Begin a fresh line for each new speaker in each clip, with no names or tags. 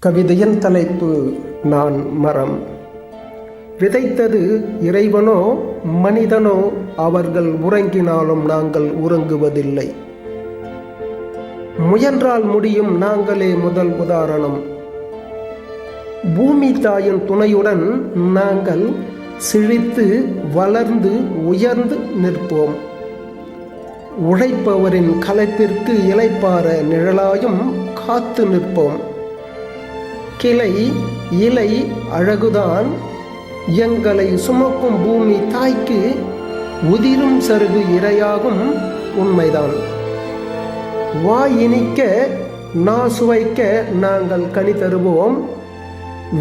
கவிதையின் தலைப்பு நான் மரம். விதைத்தது இறைவனோ மனிதனோ, அவர்கள் உறங்கினாலும் நாங்கள் உறங்குவதில்லை. முயன்றால் முடியும், நாங்களே முதல் உதாரணம். பூமி தாயின் துணையுடன் நாங்கள் செழித்து வளர்ந்து உயர்ந்து நிற்போம். உழைப்பவரின் களைப்பிற்கு இளைப்பாற நிழலாயும் காத்து நிற்போம். கிளை இலை அழகுதான், எங்களை சுமக்கும் பூமி தாய்க்கு உதிரும் சருகு இரையாகும் உண்மைதான். வாய் இனிக்க நா சுவைக்க நாங்கள் கனி தருவோம்.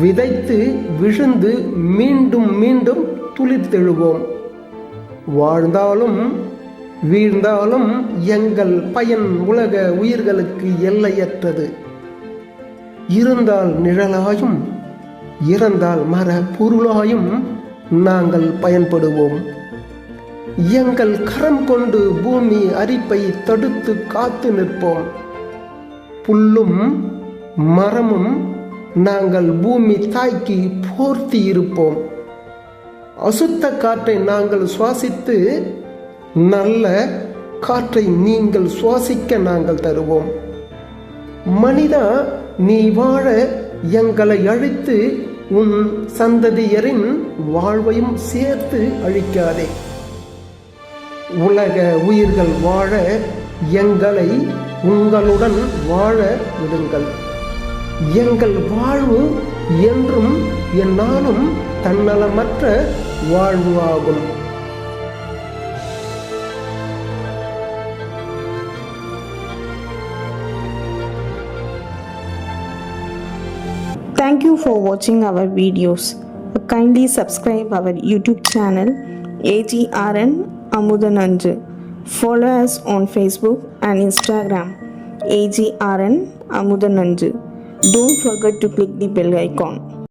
விதைத்து விழுந்து மீண்டும் மீண்டும் துளிர்த்தெழுவோம். வாழ்ந்தாலும் வீழ்ந்தாலும் எங்கள் பயன் உலக உயிர்களுக்கு எல்லையற்றது. இருந்தால் நிழலாயும் இறந்தால் மர பொருளாயும் நாங்கள் பயன்படுவோம். எங்கள் கரம் கொண்டு பூமி அரிப்பை தடுத்து காத்து நிற்போம். புல்லும் மரமும் நாங்கள் பூமி தாய்க்கு போர்த்தி இருப்போம். அசுத்த காற்றை நாங்கள் சுவாசித்து நல்ல காற்றை நீங்கள் சுவாசிக்க நாங்கள் தருவோம். மனிதா, நீ வாழ எங்களை அழித்து உன் சந்ததியரின் வாழ்வையும் சேர்த்து அழிக்காதே. உலக உயிர்கள் வாழ எங்களை உங்களுடன் வாழ விடுங்கள். எங்கள் வாழ்வு என்றும் என்னாலும் தன்னலமற்ற வாழ்வு ஆகும்.
Thank you for watching our videos. Kindly subscribe our YouTube channel AGRN Amudananju. Follow us on Facebook and Instagram AGRN Amudananju. Don't forget to click the bell icon.